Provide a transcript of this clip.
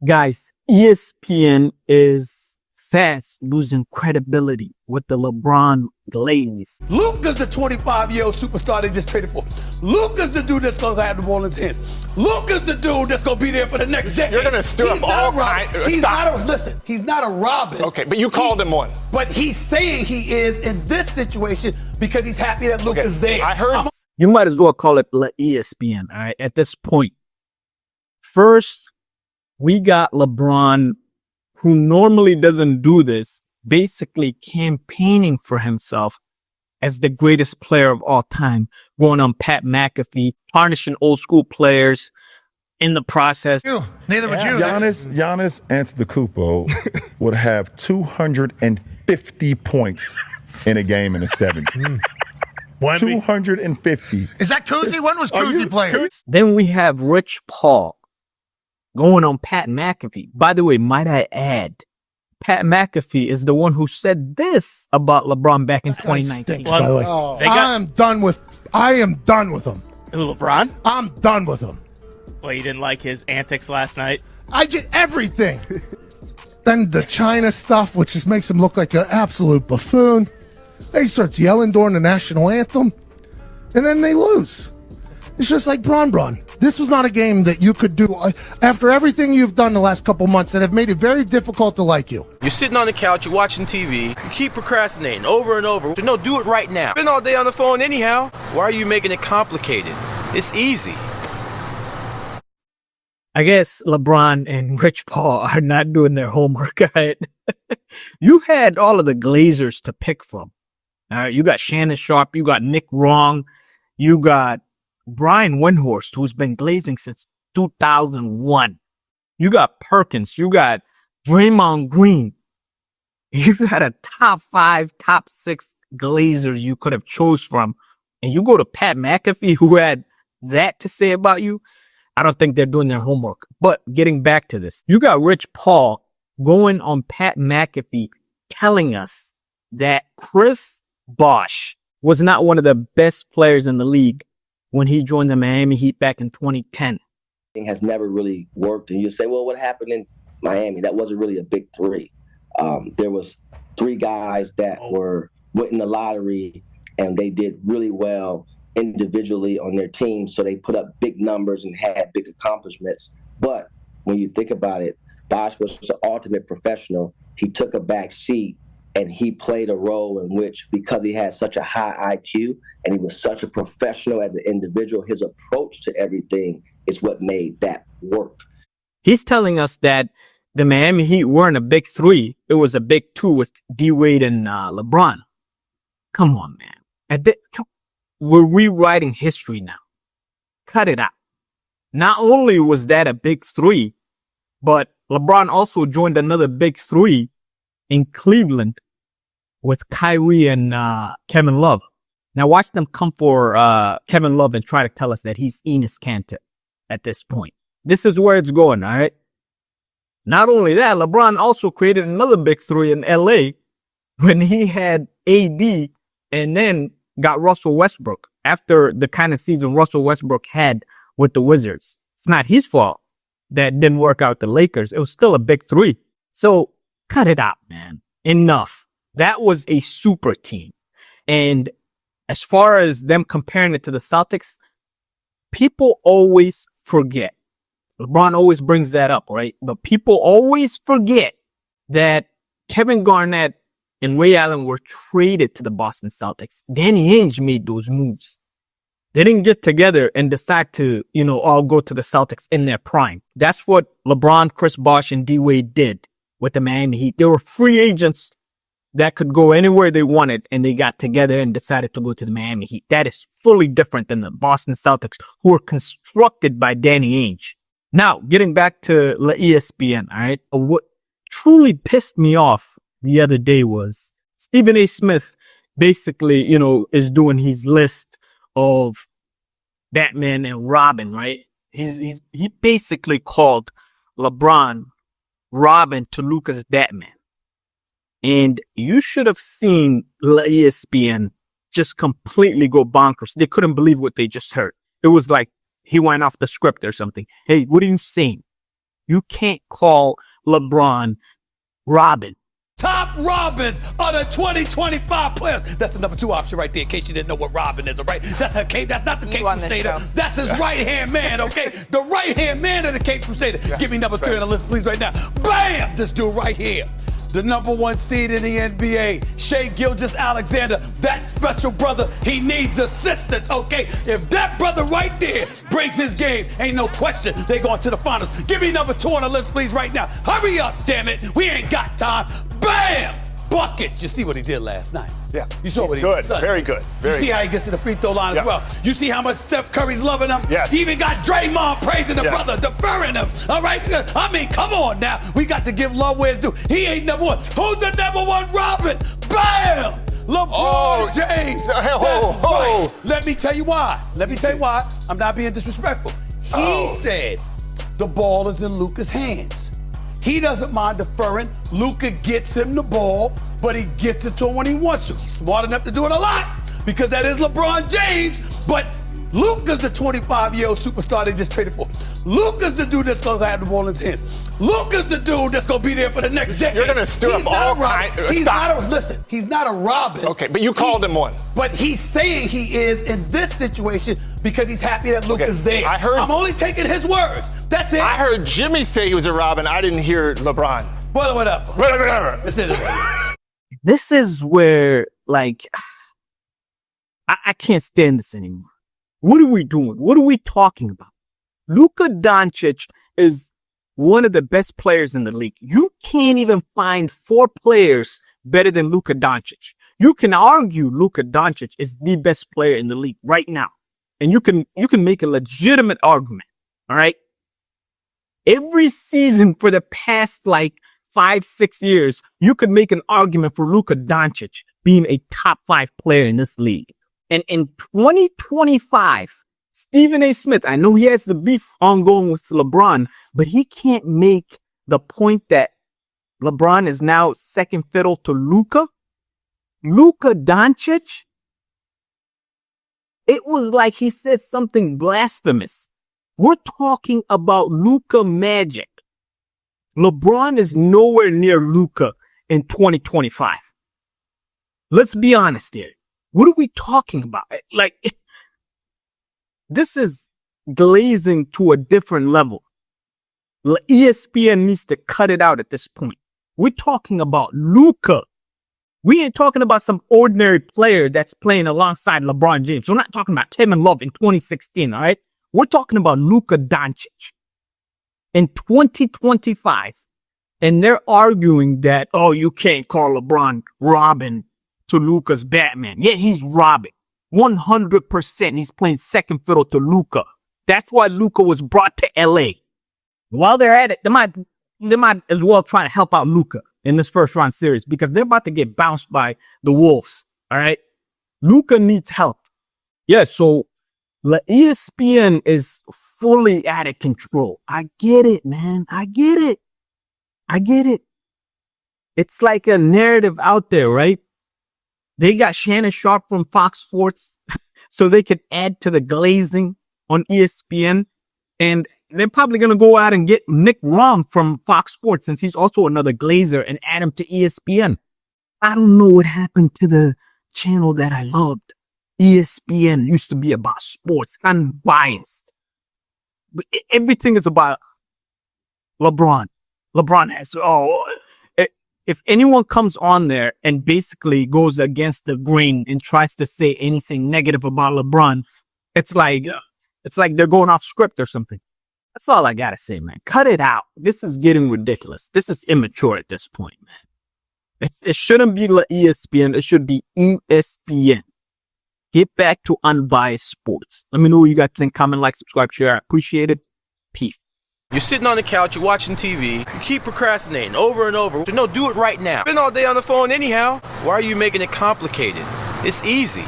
Guys, ESPN is fast losing credibility with the LeBron GLAZE. Luka's the 25-year-old superstar they just traded for. Luka's the dude that's going to have the ball in his hands. Luka's the dude that's going to be there for the next decade. You're going to stir up all kinds. Listen, he's not a Robin. Okay, but you called him one. But he's saying he is in this situation because he's happy that Luka's there. I heard. You might as well call it LE-ESPN, all right, at this point. First, we got LeBron, who normally doesn't do this, basically campaigning for himself as the greatest player of all time, going on Pat McAfee, tarnishing old school players in the process. Neither would you. Giannis Antetokounmpo would have 250 points in a game in the 70s. 250. Is that Cousy? When was Cousy playing? Then we have Rich Paul going on Pat McAfee. By the way, might I add, Pat McAfee is the one who said this about LeBron back in 2019. By the way. I am done with him. Who, LeBron? I'm done with him. Well, you didn't like his antics last night? Everything. Then the China stuff, which just makes him look like an absolute buffoon. Then he starts yelling during the national anthem, and then they lose. It's just like Bron. This was not a game that you could do after everything you've done the last couple months that have made it very difficult to like you. You're sitting on the couch, you're watching TV, you keep procrastinating over and over. No, do it right now. Been all day on the phone anyhow. Why are you making it complicated? It's easy. I guess LeBron and Rich Paul are not doing their homework, right? You had all of the Glazers to pick from. All right, you got Shannon Sharpe, you got Nick Wrong, you got Brian Windhorst, who's been glazing since 2001. You got Perkins. You got Draymond Green. You got a top 5, top 6 glazers you could have chose from. And you go to Pat McAfee, who had that to say about you. I don't think they're doing their homework. But getting back to this, you got Rich Paul going on Pat McAfee telling us that Chris Bosh was not one of the best players in the league when he joined the Miami Heat back in 2010. It has never really worked. And you say, well, what happened in Miami? That wasn't really a big three. There was 3 guys that went in the lottery, and they did really well individually on their team. So they put up big numbers and had big accomplishments. But when you think about it, Bosh was the ultimate professional. He took a back seat, and he played a role in which, because he had such a high IQ and he was such a professional as an individual, his approach to everything is what made that work. He's telling us that the Miami Heat weren't a big 3. It was a big 2 with D-Wade and LeBron. Come on, man. We're rewriting history now. Cut it out. Not only was that a big 3, but LeBron also joined another big 3 in Cleveland with Kyrie and Kevin Love. Now watch them come for Kevin Love and try to tell us that he's Enes Kanter at this point. This is where it's going, all right? Not only that, LeBron also created another big 3 in LA when he had AD and then got Russell Westbrook after the kind of season Russell Westbrook had with the Wizards. It's not his fault that didn't work out the Lakers. It was still a big 3. So cut it out, man. Enough. That was a super team. And as far as them comparing it to the Celtics, people always forget. LeBron always brings that up, right? But people always forget that Kevin Garnett and Ray Allen were traded to the Boston Celtics. Danny Ainge made those moves. They didn't get together and decide to, all go to the Celtics in their prime. That's what LeBron, Chris Bosh, and D-Wade did with the Miami Heat. They were free agents that could go anywhere they wanted, and they got together and decided to go to the Miami Heat. That is fully different than the Boston Celtics, who were constructed by Danny Ainge. Now, getting back to LE-ESPN, all right? What truly pissed me off the other day was Stephen A. Smith basically, is doing his list of Batman and Robin, right? He basically called LeBron Robin to Luka's Batman. And you should have seen LE-ESPN just completely go bonkers. They couldn't believe what they just heard. It was like he went off the script or something. Hey, what are you saying? You can't call LeBron Robin. Top Robins of the 2025 players. That's the number 2 option right there, in case you didn't know what Robin is, all right? That's her cape. That's not the Cape Crusader. That's his right-hand man, okay? The right-hand man of the Cape Crusader. Give me number 3 on the list, please, right now. Bam! This dude right here. The number 1 seed in the NBA, Shai Gilgeous-Alexander. That special brother, he needs assistance, okay? If that brother right there brings his game, ain't no question they going to the finals. Give me number 2 on the list, please, right now. Hurry up, damn it. We ain't got time. Bam! Buckets. You see what he did last night. Yeah. You saw what he did. did. Very good. You see how he gets to the free throw line as well. You see how much Steph Curry's loving him? Yes. He even got Draymond praising the brother, deferring him. All right? I mean, come on now. We got to give love where it's due. He ain't number 1. Who's the number 1 Robin? Bam! LeBron James. Right. Let me tell you why. I'm not being disrespectful. He said the ball is in Luka's hands. He doesn't mind deferring. Luka gets him the ball, but he gets it to him when he wants to. He's smart enough to do it a lot because that is LeBron James, but Luka's the 25-year-old superstar they just traded for. Luka's the dude that's going to have the ball in his hands. Luka's the dude that's going to be there for the next decade. You're going to stir up all kinds. Listen, he's not a Robin. Okay, but you called him one. But he's saying he is in this situation because he's happy that Luka's there. I'm only taking his words. That's it. I heard Jimmy say he was a Robin. I didn't hear LeBron. Whatever. This is where, like, I can't stand this anymore. What are we doing? What are we talking about? Luka Doncic is one of the best players in the league. You can't even find 4 players better than Luka Doncic. You can argue Luka Doncic is the best player in the league right now. And you can make a legitimate argument. All right. Every season for the past 5-6 years, you could make an argument for Luka Doncic being a top 5 player in this league. And in 2025, Stephen A. Smith, I know he has the beef ongoing with LeBron, but he can't make the point that LeBron is now second fiddle to Luka. Luka Doncic, it was like he said something blasphemous. We're talking about Luka magic. LeBron is nowhere near Luka in 2025. Let's be honest here. What are we talking about? This is glazing to a different level. ESPN needs to cut it out at this point. We're talking about Luka. We ain't talking about some ordinary player that's playing alongside LeBron James. We're not talking about Kevin Love in 2016, all right? We're talking about Luka Doncic in 2025. And they're arguing that, you can't call LeBron Robin to Luka's Batman. Yeah, he's Robin. 100%. He's playing second fiddle to Luka. That's why Luka was brought to LA. While they're at it, they might as well try to help out Luka in this first round series because they're about to get bounced by the Wolves. All right. Luka needs help. Yeah. So LE-ESPN is fully out of control. I get it, man. I get it. It's like a narrative out there, right? They got Shannon Sharp from Fox Sports so they could add to the glazing on ESPN. And they're probably going to go out and get Nick Rom from Fox Sports since he's also another glazer and add him to ESPN. I don't know what happened to the channel that I loved. ESPN used to be about sports, unbiased. But everything is about LeBron. LeBron has, if anyone comes on there and basically goes against the grain and tries to say anything negative about LeBron, it's like they're going off script or something. That's all I gotta say, man. Cut it out. This is getting ridiculous. This is immature at this point, man. It shouldn't be ESPN. It should be ESPN. Get back to unbiased sports. Let me know what you guys think. Comment, like, subscribe, share. I appreciate it. Peace. You're sitting on the couch, you're watching TV, you keep procrastinating over and over. No, do it right now. Been all day on the phone anyhow. Why are you making it complicated? It's easy.